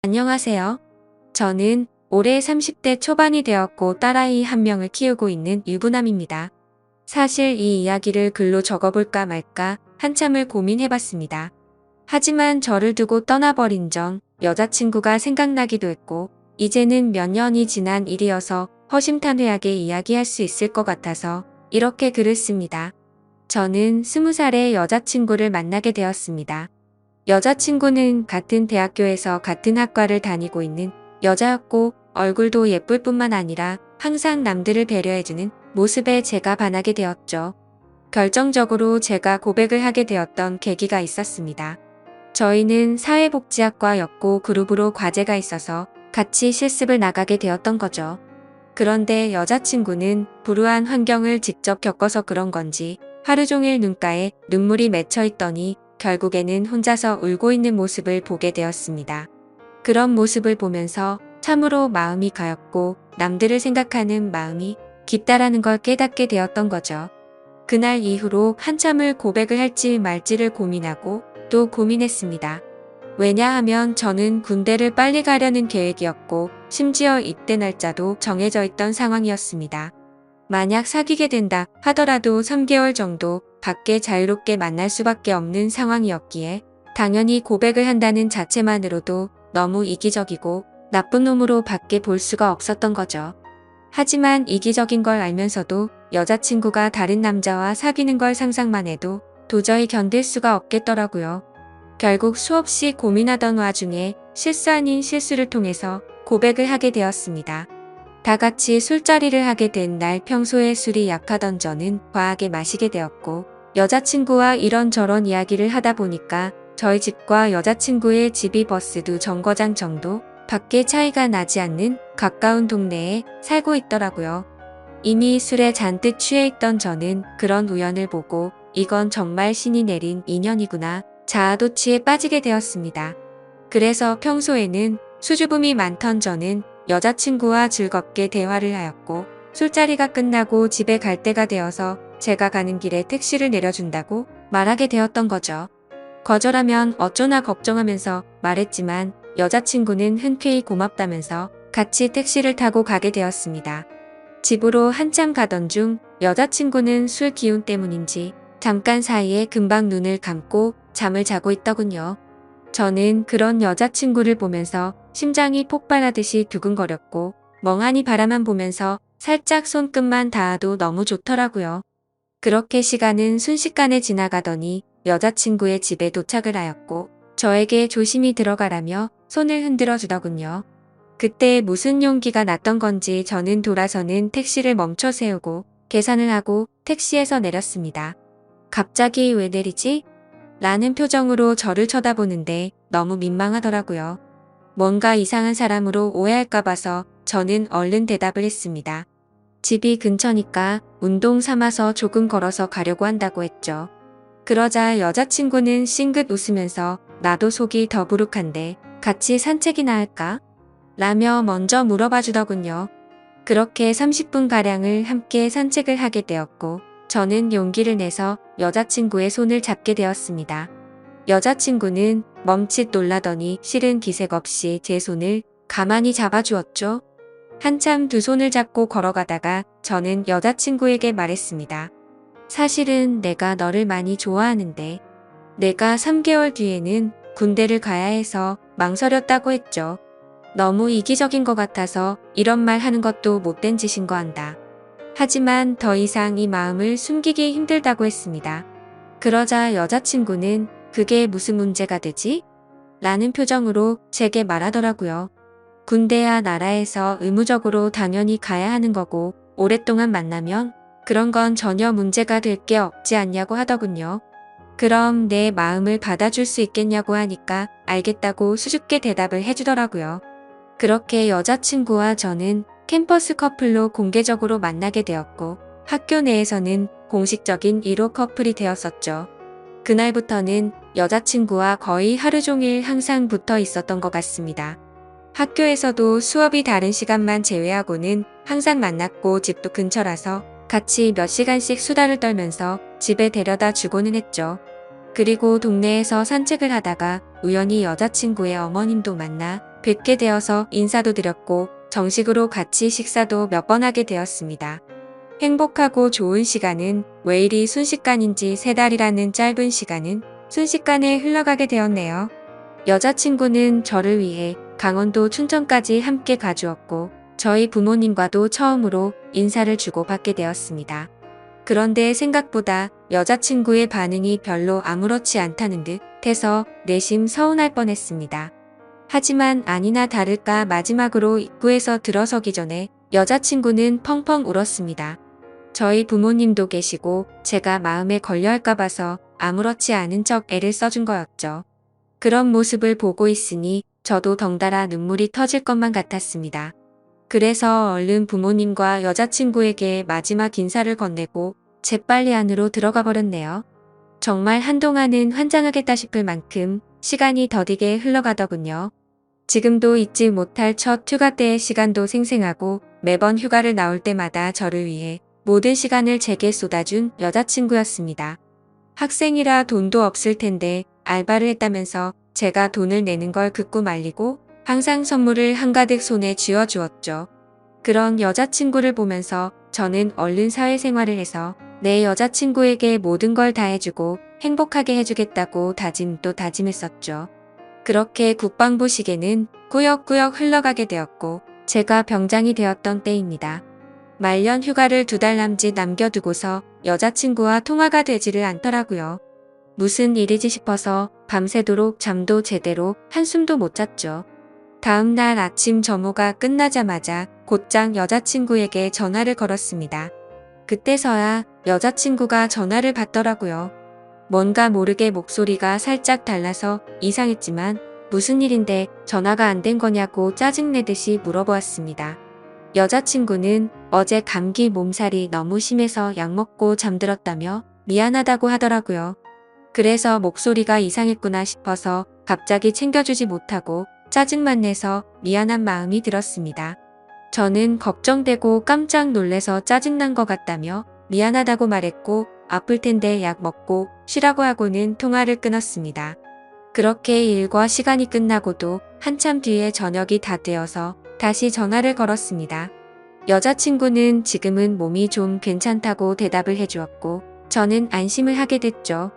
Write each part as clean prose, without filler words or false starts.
안녕하세요. 저는 올해 30대 초반이 되었고 딸아이 한 명을 키우고 있는 유부남입니다. 사실 이 이야기를 글로 적어볼까 말까 한참을 고민해봤습니다. 하지만 저를 두고 떠나버린 전 여자친구가 생각나기도 했고 이제는 몇 년이 지난 일이어서 허심탄회하게 이야기할 수 있을 것 같아서 이렇게 글을 씁니다. 저는 20살에 여자친구를 만나게 되었습니다. 여자친구는 같은 대학교에서 같은 학과를 다니고 있는 여자였고 얼굴도 예쁠 뿐만 아니라 항상 남들을 배려해주는 모습에 제가 반하게 되었죠. 결정적으로 제가 고백을 하게 되었던 계기가 있었습니다. 저희는 사회복지학과였고 그룹으로 과제가 있어서 같이 실습을 나가게 되었던 거죠. 그런데 여자친구는 불우한 환경을 직접 겪어서 그런 건지 하루 종일 눈가에 눈물이 맺혀 있더니 결국에는 혼자서 울고 있는 모습을 보게 되었습니다. 그런 모습을 보면서 참으로 마음이 가였고 남들을 생각하는 마음이 깊다라는 걸 깨닫게 되었던 거죠. 그날 이후로 한참을 고백을 할지 말지를 고민하고 또 고민했습니다. 왜냐하면 저는 군대를 빨리 가려는 계획이었고 심지어 입대 날짜도 정해져 있던 상황이었습니다. 만약 사귀게 된다 하더라도 3개월 정도 밖에 자유롭게 만날 수밖에 없는 상황이었기에 당연히 고백을 한다는 자체만으로도 너무 이기적이고 나쁜 놈으로 밖에 볼 수가 없었던 거죠. 하지만 이기적인 걸 알면서도 여자친구가 다른 남자와 사귀는 걸 상상만 해도 도저히 견딜 수가 없겠더라고요. 결국 수없이 고민하던 와중에 실수 아닌 실수를 통해서 고백을 하게 되었습니다. 다 같이 술자리를 하게 된 날 평소에 술이 약하던 저는 과하게 마시게 되었고 여자친구와 이런저런 이야기를 하다 보니까 저희 집과 여자친구의 집이 버스 두 정거장 정도 밖에 차이가 나지 않는 가까운 동네에 살고 있더라고요. 이미 술에 잔뜩 취해 있던 저는 그런 우연을 보고 이건 정말 신이 내린 인연이구나 자아도취에 빠지게 되었습니다. 그래서 평소에는 수줍음이 많던 저는 여자친구와 즐겁게 대화를 하였고 술자리가 끝나고 집에 갈 때가 되어서 제가 가는 길에 택시를 내려준다고 말하게 되었던 거죠. 거절하면 어쩌나 걱정하면서 말했지만 여자친구는 흔쾌히 고맙다면서 같이 택시를 타고 가게 되었습니다. 집으로 한참 가던 중 여자친구는 술 기운 때문인지 잠깐 사이에 금방 눈을 감고 잠을 자고 있더군요. 저는 그런 여자친구를 보면서 심장이 폭발하듯이 두근거렸고 멍하니 바라만 보면서 살짝 손끝만 닿아도 너무 좋더라고요. 그렇게 시간은 순식간에 지나가더니 여자친구의 집에 도착을 하였고 저에게 조심히 들어가라며 손을 흔들어 주더군요. 그때 무슨 용기가 났던 건지 저는 돌아서는 택시를 멈춰 세우고 계산을 하고 택시에서 내렸습니다. 갑자기 왜 내리지? 라는 표정으로 저를 쳐다보는데 너무 민망하더라고요. 뭔가 이상한 사람으로 오해할까 봐서 저는 얼른 대답을 했습니다. 집이 근처니까 운동 삼아서 조금 걸어서 가려고 한다고 했죠. 그러자 여자친구는 싱긋 웃으면서 나도 속이 더부룩한데 같이 산책이나 할까? 라며 먼저 물어봐 주더군요. 그렇게 30분가량을 함께 산책을 하게 되었고 저는 용기를 내서 여자친구의 손을 잡게 되었습니다. 여자친구는 멈칫 놀라더니 싫은 기색 없이 제 손을 가만히 잡아주었죠. 한참 두 손을 잡고 걸어가다가 저는 여자친구에게 말했습니다. 사실은 내가 너를 많이 좋아하는데 내가 3개월 뒤에는 군대를 가야 해서 망설였다고 했죠. 너무 이기적인 것 같아서 이런 말 하는 것도 못된 짓인 거 안다. 하지만 더 이상 이 마음을 숨기기 힘들다고 했습니다. 그러자 여자친구는 그게 무슨 문제가 되지? 라는 표정으로 제게 말하더라고요. 군대야 나라에서 의무적으로 당연히 가야 하는 거고 오랫동안 만나면 그런 건 전혀 문제가 될 게 없지 않냐고 하더군요. 그럼 내 마음을 받아줄 수 있겠냐고 하니까 알겠다고 수줍게 대답을 해주더라고요. 그렇게 여자친구와 저는 캠퍼스 커플로 공개적으로 만나게 되었고 학교 내에서는 공식적인 1호 커플이 되었었죠. 그날부터는 여자친구와 거의 하루 종일 항상 붙어 있었던 것 같습니다. 학교에서도 수업이 다른 시간만 제외하고는 항상 만났고 집도 근처라서 같이 몇 시간씩 수다를 떨면서 집에 데려다 주고는 했죠. 그리고 동네에서 산책을 하다가 우연히 여자친구의 어머님도 만나 뵙게 되어서 인사도 드렸고 정식으로 같이 식사도 몇 번 하게 되었습니다. 행복하고 좋은 시간은 왜 이리 순식간인지 3달이라는 짧은 시간은 순식간에 흘러가게 되었네요. 여자친구는 저를 위해 강원도 춘천까지 함께 가주었고 저희 부모님과도 처음으로 인사를 주고받게 되었습니다. 그런데 생각보다 여자친구의 반응이 별로 아무렇지 않다는 듯 해서 내심 서운할 뻔했습니다. 하지만 아니나 다를까 마지막으로 입구에서 들어서기 전에 여자친구는 펑펑 울었습니다. 저희 부모님도 계시고 제가 마음에 걸려할까 봐서 아무렇지 않은 척 애를 써준 거였죠. 그런 모습을 보고 있으니 저도 덩달아 눈물이 터질 것만 같았습니다. 그래서 얼른 부모님과 여자친구에게 마지막 인사를 건네고 재빨리 안으로 들어가 버렸네요. 정말 한동안은 환장하겠다 싶을 만큼 시간이 더디게 흘러가더군요. 지금도 잊지 못할 첫 휴가 때의 시간도 생생하고 매번 휴가를 나올 때마다 저를 위해 모든 시간을 제게 쏟아준 여자친구였습니다. 학생이라 돈도 없을 텐데 알바를 했다면서 제가 돈을 내는 걸 듣고 말리고 항상 선물을 한가득 손에 쥐어주었죠. 그런 여자친구를 보면서 저는 얼른 사회생활을 해서 내 여자친구에게 모든 걸 다 해주고 행복하게 해주겠다고 다짐 또 다짐했었죠. 그렇게 국방부 시계는 꾸역꾸역 흘러가게 되었고 제가 병장이 되었던 때입니다. 말년 휴가를 2달 남짓 남겨두고서 여자친구와 통화가 되지를 않더라고요. 무슨 일이지 싶어서 밤새도록 잠도 제대로 한숨도 못 잤죠. 다음 날 아침 점호가 끝나자마자 곧장 여자친구에게 전화를 걸었습니다. 그때서야 여자친구가 전화를 받더라고요. 뭔가 모르게 목소리가 살짝 달라서 이상했지만 무슨 일인데 전화가 안 된 거냐고 짜증내듯이 물어보았습니다. 여자친구는 어제 감기 몸살이 너무 심해서 약 먹고 잠들었다며 미안하다고 하더라고요. 그래서 목소리가 이상했구나 싶어서 갑자기 챙겨주지 못하고 짜증만 내서 미안한 마음이 들었습니다. 저는 걱정되고 깜짝 놀래서 짜증난 것 같다며 미안하다고 말했고 아플 텐데 약 먹고 쉬라고 하고는 통화를 끊었습니다. 그렇게 일과 시간이 끝나고도 한참 뒤에 저녁이 다 되어서 다시 전화를 걸었습니다. 여자친구는 지금은 몸이 좀 괜찮다고 대답을 해주었고 저는 안심을 하게 됐죠.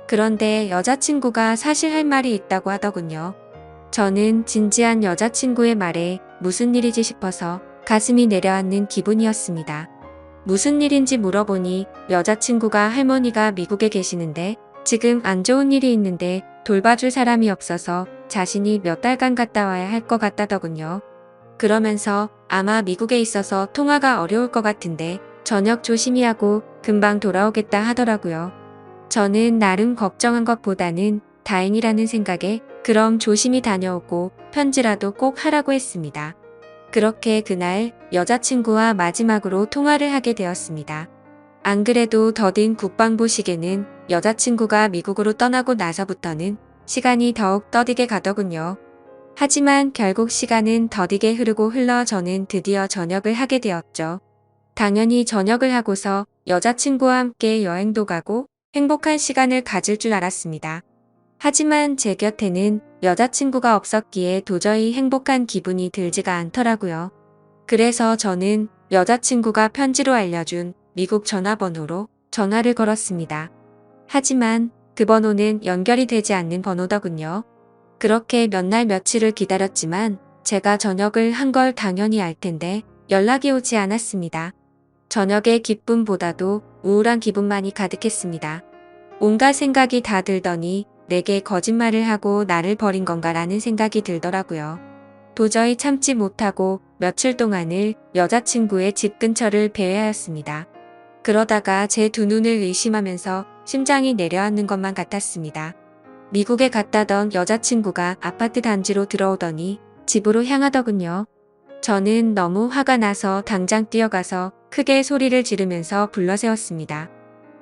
그런데 여자친구가 사실 할 말이 있다고 하더군요. 저는 진지한 여자친구의 말에 무슨 일이지 싶어서 가슴이 내려앉는 기분이었습니다. 무슨 일인지 물어보니 여자친구가 할머니가 미국에 계시는데 지금 안 좋은 일이 있는데 돌봐줄 사람이 없어서 자신이 몇 달간 갔다 와야 할 것 같다더군요. 그러면서 아마 미국에 있어서 통화가 어려울 것 같은데 저녁 조심히 하고 금방 돌아오겠다 하더라고요. 저는 나름 걱정한 것보다는 다행이라는 생각에 그럼 조심히 다녀오고 편지라도 꼭 하라고 했습니다. 그렇게 그날 여자친구와 마지막으로 통화를 하게 되었습니다. 안 그래도 더딘 국방부 시계는 여자친구가 미국으로 떠나고 나서부터는 시간이 더욱 더디게 가더군요. 하지만 결국 시간은 더디게 흐르고 흘러 저는 드디어 전역을 하게 되었죠. 당연히 전역을 하고서 여자친구와 함께 여행도 가고 행복한 시간을 가질 줄 알았습니다. 하지만 제 곁에는 여자친구가 없었기에 도저히 행복한 기분이 들지가 않더라고요. 그래서 저는 여자친구가 편지로 알려준 미국 전화번호로 전화를 걸었습니다. 하지만 그 번호는 연결이 되지 않는 번호더군요. 그렇게 몇 날 며칠을 기다렸지만 제가 전역을 한 걸 당연히 알 텐데 연락이 오지 않았습니다. 저녁의 기쁨보다도 우울한 기분만이 가득했습니다. 온갖 생각이 다 들더니 내게 거짓말을 하고 나를 버린 건가라는 생각이 들더라고요. 도저히 참지 못하고 며칠 동안을 여자친구의 집 근처를 배회하였습니다. 그러다가 제 두 눈을 의심하면서 심장이 내려앉는 것만 같았습니다. 미국에 갔다던 여자친구가 아파트 단지로 들어오더니 집으로 향하더군요. 저는 너무 화가 나서 당장 뛰어가서 크게 소리를 지르면서 불러세웠습니다.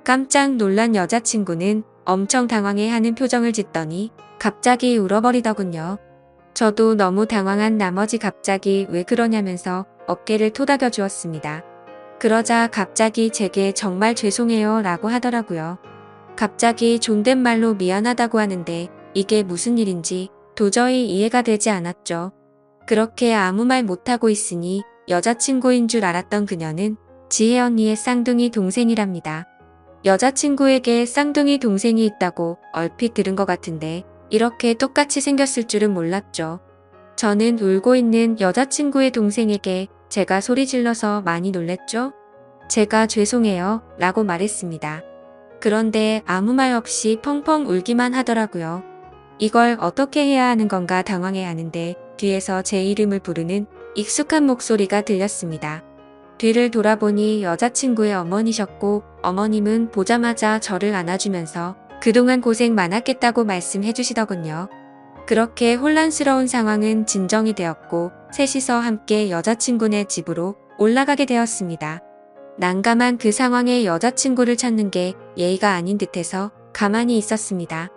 깜짝 놀란 여자친구는 엄청 당황해하는 표정을 짓더니 갑자기 울어버리더군요. 저도 너무 당황한 나머지 갑자기 왜 그러냐면서 어깨를 토닥여 주었습니다. 그러자 갑자기 제게 정말 죄송해요 라고 하더라고요. 갑자기 존댓말로 미안하다고 하는데 이게 무슨 일인지 도저히 이해가 되지 않았죠. 그렇게 아무 말 못하고 있으니 여자친구인 줄 알았던 그녀는 지혜 언니의 쌍둥이 동생이랍니다. 여자친구에게 쌍둥이 동생이 있다고 얼핏 들은 것 같은데 이렇게 똑같이 생겼을 줄은 몰랐죠. 저는 울고 있는 여자친구의 동생에게 제가 소리 질러서 많이 놀랬죠? 제가 죄송해요 라고 말했습니다. 그런데 아무 말 없이 펑펑 울기만 하더라고요. 이걸 어떻게 해야 하는 건가 당황해 하는데 뒤에서 제 이름을 부르는 익숙한 목소리가 들렸습니다. 뒤를 돌아보니 여자친구의 어머니셨고 어머님은 보자마자 저를 안아주면서 그동안 고생 많았겠다고 말씀해 주시더군요. 그렇게 혼란스러운 상황은 진정이 되었고 셋이서 함께 여자친구네 집으로 올라가게 되었습니다. 난감한 그 상황에 여자친구를 찾는 게 예의가 아닌 듯해서 가만히 있었습니다.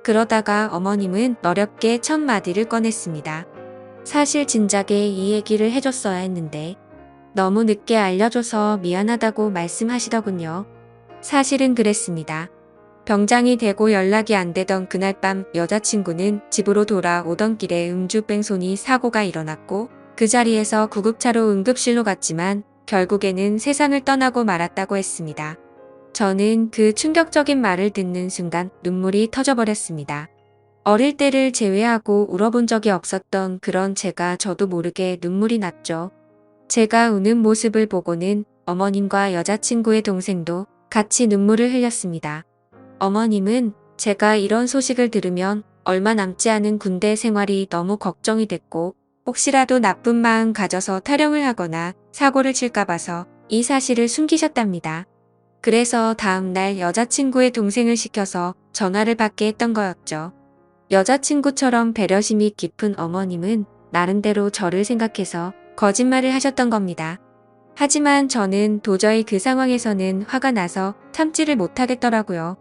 그러다가 어머님은 어렵게 첫 마디를 꺼냈습니다. 사실 진작에 이 얘기를 해줬어야 했는데 너무 늦게 알려줘서 미안하다고 말씀하시더군요. 사실은 그랬습니다. 병장이 되고 연락이 안 되던 그날 밤 여자친구는 집으로 돌아오던 길에 음주뺑소니 사고가 일어났고 그 자리에서 구급차로 응급실로 갔지만 결국에는 세상을 떠나고 말았다고 했습니다. 저는 그 충격적인 말을 듣는 순간 눈물이 터져버렸습니다. 어릴 때를 제외하고 울어본 적이 없었던 그런 제가 저도 모르게 눈물이 났죠. 제가 우는 모습을 보고는 어머님과 여자친구의 동생도 같이 눈물을 흘렸습니다. 어머님은 제가 이런 소식을 들으면 얼마 남지 않은 군대 생활이 너무 걱정이 됐고 혹시라도 나쁜 마음 가져서 타령을 하거나 사고를 칠까 봐서 이 사실을 숨기셨답니다. 그래서 다음날 여자친구의 동생을 시켜서 전화를 받게 했던 거였죠. 여자친구처럼 배려심이 깊은 어머님은 나름대로 저를 생각해서 거짓말을 하셨던 겁니다. 하지만 저는 도저히 그 상황에서는 화가 나서 참지를 못하겠더라고요.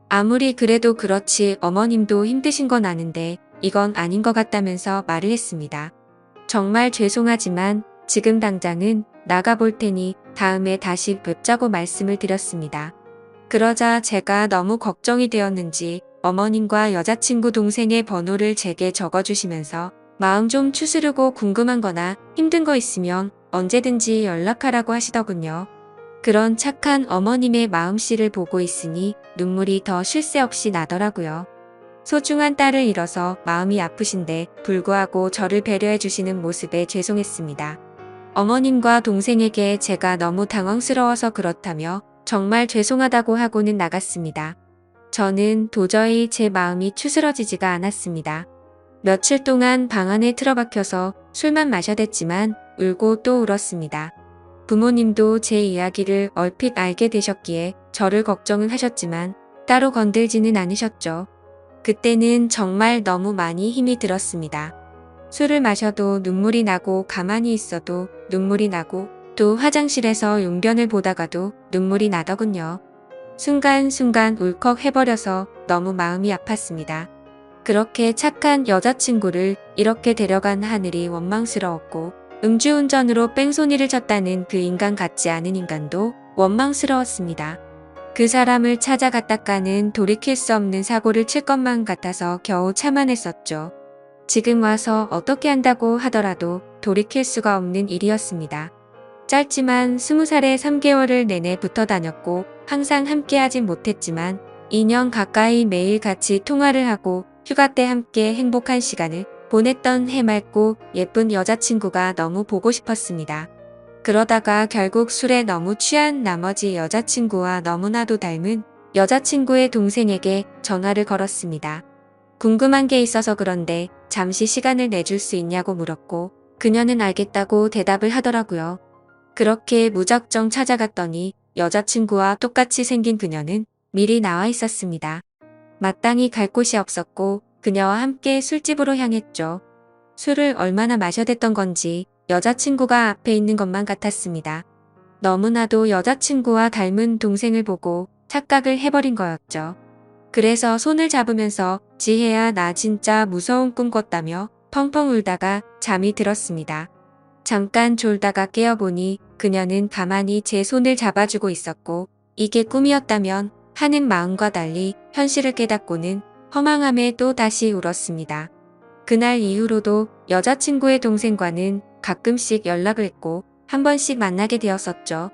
아무리 그래도 그렇지 어머님도 힘드신 건 아는데 이건 아닌 것 같다면서 말을 했습니다. 정말 죄송하지만 지금 당장은 나가볼 테니 다음에 다시 뵙자고 말씀을 드렸습니다. 그러자 제가 너무 걱정이 되었는지 어머님과 여자친구 동생의 번호를 제게 적어주시면서 마음 좀 추스르고 궁금한 거나 힘든 거 있으면 언제든지 연락하라고 하시더군요. 그런 착한 어머님의 마음씨를 보고 있으니 눈물이 더 쉴 새 없이 나더라고요. 소중한 딸을 잃어서 마음이 아프신데 불구하고 저를 배려해 주시는 모습에 죄송했습니다. 어머님과 동생에게 제가 너무 당황스러워서 그렇다며 정말 죄송하다고 하고는 나갔습니다. 저는 도저히 제 마음이 추스러지지가 않았습니다. 며칠 동안 방 안에 틀어박혀서 술만 마셔댔지만 울고 또 울었습니다. 부모님도 제 이야기를 얼핏 알게 되셨기에 저를 걱정은 하셨지만 따로 건들지는 않으셨죠. 그때는 정말 너무 많이 힘이 들었습니다. 술을 마셔도 눈물이 나고 가만히 있어도 눈물이 나고 또 화장실에서 용변을 보다가도 눈물이 나더군요. 순간순간 울컥 해버려서 너무 마음이 아팠습니다. 그렇게 착한 여자친구를 이렇게 데려간 하늘이 원망스러웠고 음주운전으로 뺑소니를 쳤다는 그 인간 같지 않은 인간도 원망스러웠습니다. 그 사람을 찾아갔다가는 돌이킬 수 없는 사고를 칠 것만 같아서 겨우 참아냈었죠. 지금 와서 어떻게 한다고 하더라도 돌이킬 수가 없는 일이었습니다. 짧지만 20살에 3개월을 내내 붙어 다녔고 항상 함께하진 못했지만 2년 가까이 매일 같이 통화를 하고 휴가 때 함께 행복한 시간을 보냈던 해맑고 예쁜 여자친구가 너무 보고 싶었습니다. 그러다가 결국 술에 너무 취한 나머지 여자친구와 너무나도 닮은 여자친구의 동생에게 전화를 걸었습니다. 궁금한 게 있어서 그런데 잠시 시간을 내줄 수 있냐고 물었고 그녀는 알겠다고 대답을 하더라고요. 그렇게 무작정 찾아갔더니 여자친구와 똑같이 생긴 그녀는 미리 나와 있었습니다. 마땅히 갈 곳이 없었고 그녀와 함께 술집으로 향했죠. 술을 얼마나 마셔댔던 건지 여자친구가 앞에 있는 것만 같았습니다. 너무나도 여자친구와 닮은 동생을 보고 착각을 해버린 거였죠. 그래서 손을 잡으면서 지혜야 나 진짜 무서운 꿈 꿨다며 펑펑 울다가 잠이 들었습니다. 잠깐 졸다가 깨어보니 그녀는 가만히 제 손을 잡아주고 있었고 이게 꿈이었다면 하는 마음과 달리 현실을 깨닫고는 허망함에 또 다시 울었습니다. 그날 이후로도 여자친구의 동생과는 가끔씩 연락을 했고 한 번씩 만나게 되었었죠.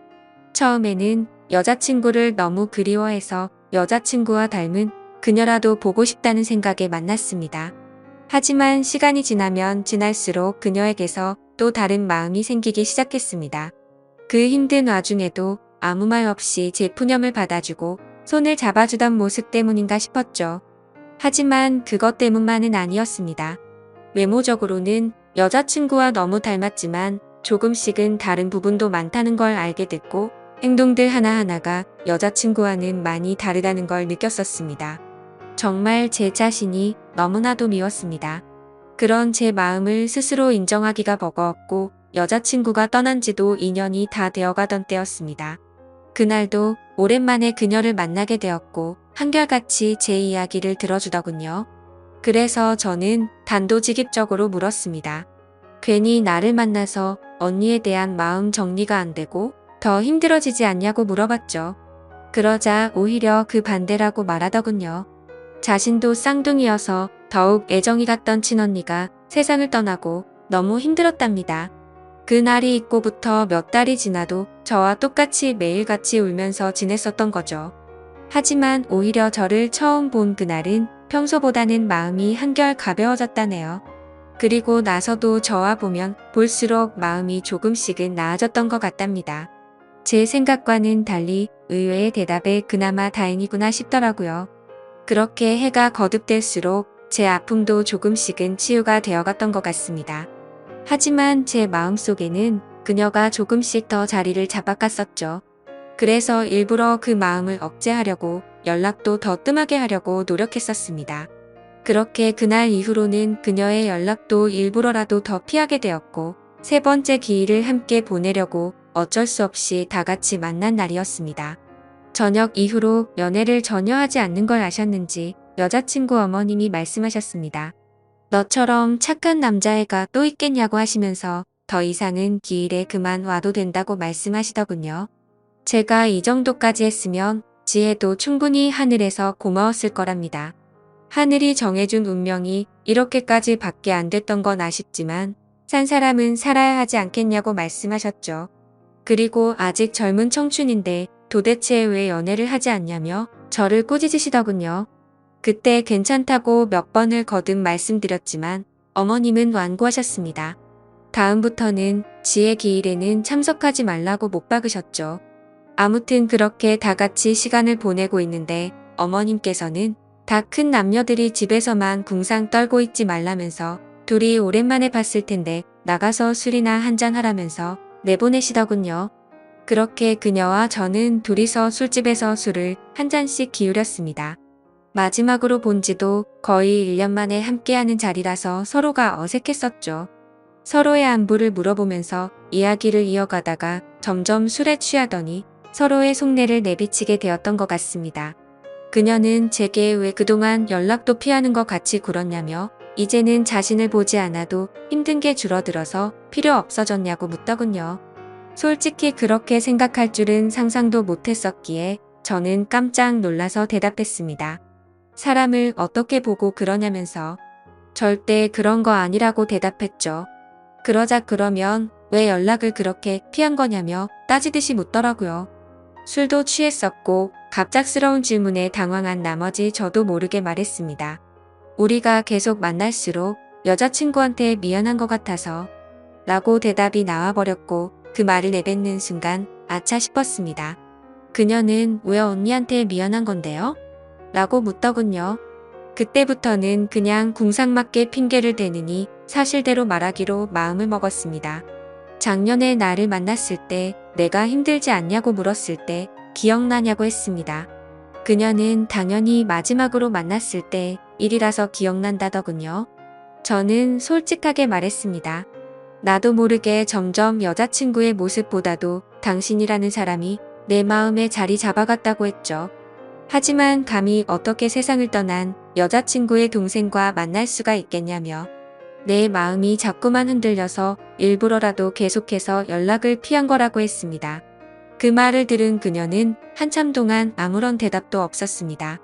처음에는 여자친구를 너무 그리워해서 여자친구와 닮은 그녀라도 보고 싶다는 생각에 만났습니다. 하지만 시간이 지나면 지날수록 그녀에게서 또 다른 마음이 생기기 시작했습니다. 그 힘든 와중에도 아무 말 없이 제 푸념을 받아주고 손을 잡아주던 모습 때문인가 싶었죠. 하지만 그것 때문만은 아니었습니다. 외모적으로는 여자친구와 너무 닮았지만 조금씩은 다른 부분도 많다는 걸 알게 됐고 행동들 하나하나가 여자친구와는 많이 다르다는 걸 느꼈었습니다. 정말 제 자신이 너무나도 미웠습니다. 그런 제 마음을 스스로 인정하기가 버거웠고 여자친구가 떠난 지도 2년이 다 되어가던 때였습니다. 그날도 오랜만에 그녀를 만나게 되었고 한결같이 제 이야기를 들어주더군요. 그래서 저는 단도직입적으로 물었습니다. 괜히 나를 만나서 언니에 대한 마음 정리가 안 되고 더 힘들어지지 않냐고 물어봤죠. 그러자 오히려 그 반대라고 말하더군요. 자신도 쌍둥이여서 더욱 애정이 갔던 친언니가 세상을 떠나고 너무 힘들었답니다. 그날이 있고부터 몇 달이 지나도 저와 똑같이 매일같이 울면서 지냈었던 거죠. 하지만 오히려 저를 처음 본 그날은 평소보다는 마음이 한결 가벼워졌다네요. 그리고 나서도 저와 보면 볼수록 마음이 조금씩은 나아졌던 것 같답니다. 제 생각과는 달리 의외의 대답에 그나마 다행이구나 싶더라고요. 그렇게 해가 거듭될수록 제 아픔도 조금씩은 치유가 되어갔던 것 같습니다. 하지만 제 마음속에는 그녀가 조금씩 더 자리를 잡아갔었죠. 그래서 일부러 그 마음을 억제하려고 연락도 더 뜸하게 하려고 노력했었습니다. 그렇게 그날 이후로는 그녀의 연락도 일부러라도 더 피하게 되었고 세 번째 기일을 함께 보내려고 어쩔 수 없이 다 같이 만난 날이었습니다. 저녁 이후로 연애를 전혀 하지 않는 걸 아셨는지 여자친구 어머님이 말씀하셨습니다. 너처럼 착한 남자애가 또 있겠냐고 하시면서 더 이상은 기일에 그만 와도 된다고 말씀하시더군요. 제가 이 정도까지 했으면 지혜도 충분히 하늘에서 고마웠을 거랍니다. 하늘이 정해준 운명이 이렇게까지 밖에 안 됐던 건 아쉽지만 산 사람은 살아야 하지 않겠냐고 말씀하셨죠. 그리고 아직 젊은 청춘인데 도대체 왜 연애를 하지 않냐며 저를 꾸짖으시더군요. 그때 괜찮다고 몇 번을 거듭 말씀드렸지만 어머님은 완고하셨습니다. 다음부터는 지혜 기일에는 참석하지 말라고 못 박으셨죠. 아무튼 그렇게 다 같이 시간을 보내고 있는데 어머님께서는 다 큰 남녀들이 집에서만 궁상 떨고 있지 말라면서 둘이 오랜만에 봤을 텐데 나가서 술이나 한잔 하라면서 내보내시더군요. 그렇게 그녀와 저는 둘이서 술집에서 술을 한 잔씩 기울였습니다. 마지막으로 본 지도 거의 1년 만에 함께하는 자리라서 서로가 어색했었죠. 서로의 안부를 물어보면서 이야기를 이어가다가 점점 술에 취하더니 서로의 속내를 내비치게 되었던 것 같습니다. 그녀는 제게 왜 그동안 연락도 피하는 것 같이 굴었냐며 이제는 자신을 보지 않아도 힘든 게 줄어들어서 필요 없어졌냐고 묻더군요. 솔직히 그렇게 생각할 줄은 상상도 못했었기에 저는 깜짝 놀라서 대답했습니다. 사람을 어떻게 보고 그러냐면서 절대 그런 거 아니라고 대답했죠. 그러자 그러면 왜 연락을 그렇게 피한 거냐며 따지듯이 묻더라고요. 술도 취했었고 갑작스러운 질문에 당황한 나머지 저도 모르게 말했습니다. 우리가 계속 만날수록 여자친구한테 미안한 것 같아서 라고 대답이 나와버렸고 그 말을 내뱉는 순간 아차 싶었습니다. 그녀는 왜 언니한테 미안한 건데요? 라고 묻더군요. 그때부터는 그냥 궁상맞게 핑계를 대느니 사실대로 말하기로 마음을 먹었습니다. 작년에 나를 만났을 때 내가 힘들지 않냐고 물었을 때 기억나냐고 했습니다. 그녀는 당연히 마지막으로 만났을 때 일이라서 기억난다더군요. 저는 솔직하게 말했습니다. 나도 모르게 점점 여자친구의 모습보다도 당신이라는 사람이 내 마음에 자리 잡아갔다고 했죠. 하지만 감히 어떻게 세상을 떠난 여자친구의 동생과 만날 수가 있겠냐며 내 마음이 자꾸만 흔들려서 일부러라도 계속해서 연락을 피한 거라고 했습니다. 그 말을 들은 그녀는 한참 동안 아무런 대답도 없었습니다.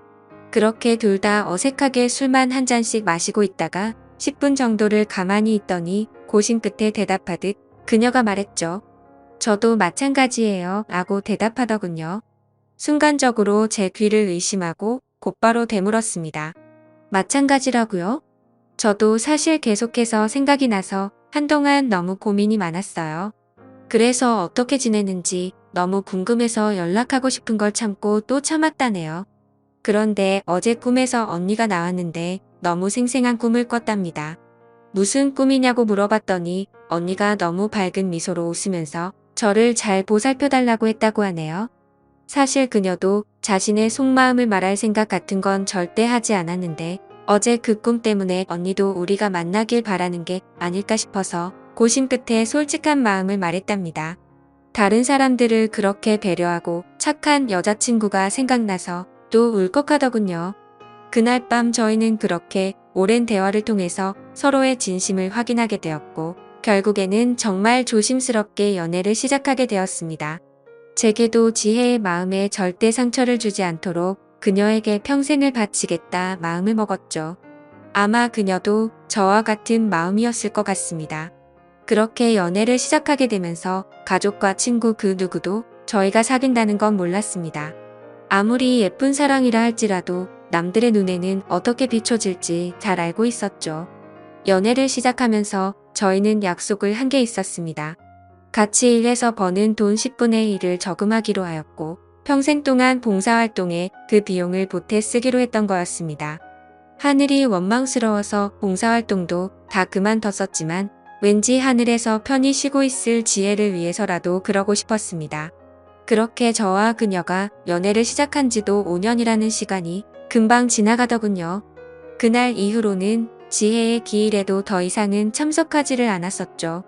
그렇게 둘 다 어색하게 술만 한 잔씩 마시고 있다가 10분 정도를 가만히 있더니 고심 끝에 대답하듯 그녀가 말했죠. 저도 마찬가지예요 라고 대답하더군요. 순간적으로 제 귀를 의심하고 곧바로 되물었습니다. 마찬가지라고요? 저도 사실 계속해서 생각이 나서 한동안 너무 고민이 많았어요. 그래서 어떻게 지내는지 너무 궁금해서 연락하고 싶은 걸 참고 또 참았다네요. 그런데 어제 꿈에서 언니가 나왔는데 너무 생생한 꿈을 꿨답니다. 무슨 꿈이냐고 물어봤더니 언니가 너무 밝은 미소로 웃으면서 저를 잘 보살펴달라고 했다고 하네요. 사실 그녀도 자신의 속마음을 말할 생각 같은 건 절대 하지 않았는데 어제 그 꿈 때문에 언니도 우리가 만나길 바라는 게 아닐까 싶어서 고심 끝에 솔직한 마음을 말했답니다. 다른 사람들을 그렇게 배려하고 착한 여자친구가 생각나서 또 울컥하더군요. 그날 밤 저희는 그렇게 오랜 대화를 통해서 서로의 진심을 확인하게 되었고 결국에는 정말 조심스럽게 연애를 시작하게 되었습니다. 제게도 지혜의 마음에 절대 상처를 주지 않도록 그녀에게 평생을 바치겠다 마음을 먹었죠. 아마 그녀도 저와 같은 마음이었을 것 같습니다. 그렇게 연애를 시작하게 되면서 가족과 친구 그 누구도 저희가 사귄다는 건 몰랐습니다. 아무리 예쁜 사랑이라 할지라도 남들의 눈에는 어떻게 비춰질지 잘 알고 있었죠. 연애를 시작하면서 저희는 약속을 한 게 있었습니다. 같이 일해서 버는 돈 10분의 1을 저금하기로 하였고 평생 동안 봉사활동에 그 비용을 보태 쓰기로 했던 거였습니다. 하늘이 원망스러워서 봉사활동도 다 그만뒀었지만 왠지 하늘에서 편히 쉬고 있을 지혜를 위해서라도 그러고 싶었습니다. 그렇게 저와 그녀가 연애를 시작한 지도 5년이라는 시간이 금방 지나가더군요. 그날 이후로는 지혜의 기일에도 더 이상은 참석하지를 않았었죠.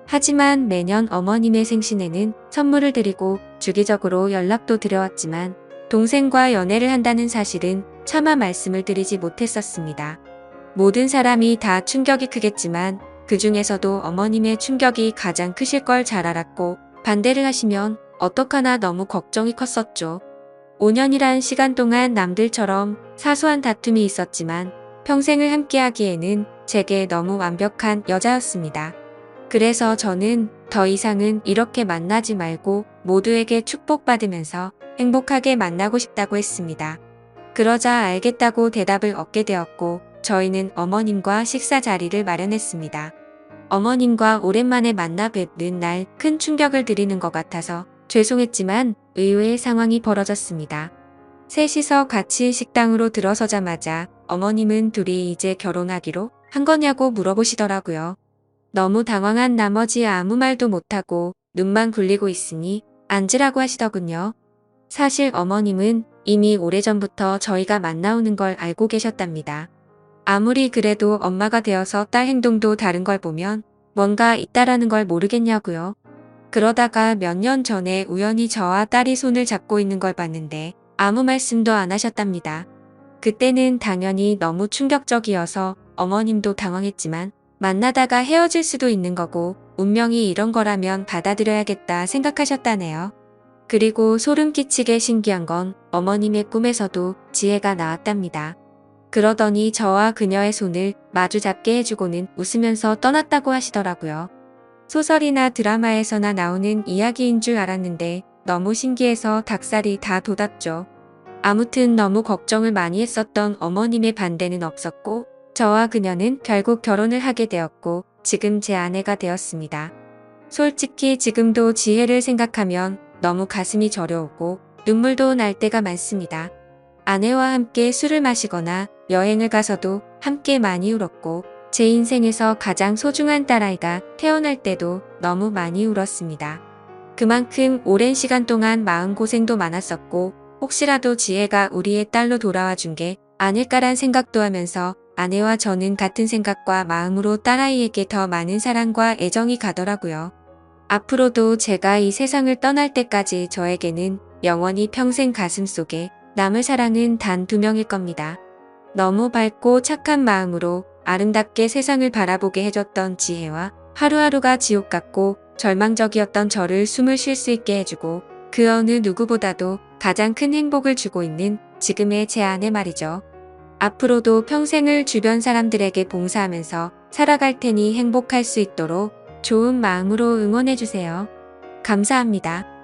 하지만 매년 어머님의 생신에는 선물을 드리고 주기적으로 연락도 드려왔지만 동생과 연애를 한다는 사실은 차마 말씀을 드리지 못했었습니다. 모든 사람이 다 충격이 크겠지만 그 중에서도 어머님의 충격이 가장 크실 걸 잘 알았고 반대를 하시면 어떡하나 너무 걱정이 컸었죠. 5년이란 시간 동안 남들처럼 사소한 다툼이 있었지만 평생을 함께하기에는 제게 너무 완벽한 여자였습니다. 그래서 저는 더 이상은 이렇게 만나지 말고 모두에게 축복받으면서 행복하게 만나고 싶다고 했습니다. 그러자 알겠다고 대답을 얻게 되었고 저희는 어머님과 식사 자리를 마련했습니다. 어머님과 오랜만에 만나 뵙는 날 큰 충격을 드리는 것 같아서 죄송했지만 의외의 상황이 벌어졌습니다. 셋이서 같이 식당으로 들어서자마자 어머님은 둘이 이제 결혼하기로 한 거냐고 물어보시더라고요. 너무 당황한 나머지 아무 말도 못하고 눈만 굴리고 있으니 앉으라고 하시더군요. 사실 어머님은 이미 오래전부터 저희가 만나오는 걸 알고 계셨답니다. 아무리 그래도 엄마가 되어서 딸 행동도 다른 걸 보면 뭔가 있다라는 걸 모르겠냐고요. 그러다가 몇 년 전에 우연히 저와 딸이 손을 잡고 있는 걸 봤는데 아무 말씀도 안 하셨답니다. 그때는 당연히 너무 충격적이어서 어머님도 당황했지만 만나다가 헤어질 수도 있는 거고 운명이 이런 거라면 받아들여야겠다 생각하셨다네요. 그리고 소름 끼치게 신기한 건 어머님의 꿈에서도 지혜가 나왔답니다. 그러더니 저와 그녀의 손을 마주 잡게 해주고는 웃으면서 떠났다고 하시더라고요. 소설이나 드라마에서나 나오는 이야기인 줄 알았는데 너무 신기해서 닭살이 다 돋았죠. 아무튼 너무 걱정을 많이 했었던 어머님의 반대는 없었고 저와 그녀는 결국 결혼을 하게 되었고 지금 제 아내가 되었습니다. 솔직히 지금도 지혜를 생각하면 너무 가슴이 저려오고 눈물도 날 때가 많습니다. 아내와 함께 술을 마시거나 여행을 가서도 함께 많이 울었고 제 인생에서 가장 소중한 딸아이가 태어날 때도 너무 많이 울었습니다. 그만큼 오랜 시간 동안 마음고생도 많았었고 혹시라도 지혜가 우리의 딸로 돌아와 준 게 아닐까란 생각도 하면서 아내와 저는 같은 생각과 마음으로 딸아이에게 더 많은 사랑과 애정이 가더라고요. 앞으로도 제가 이 세상을 떠날 때까지 저에게는 영원히 평생 가슴속에 남을 사랑은 단 2명일 겁니다. 너무 밝고 착한 마음으로 아름답게 세상을 바라보게 해줬던 지혜와 하루하루가 지옥 같고 절망적이었던 저를 숨을 쉴 수 있게 해주고 그 어느 누구보다도 가장 큰 행복을 주고 있는 지금의 제 아내 말이죠. 앞으로도 평생을 주변 사람들에게 봉사하면서 살아갈 테니 행복할 수 있도록 좋은 마음으로 응원해주세요. 감사합니다.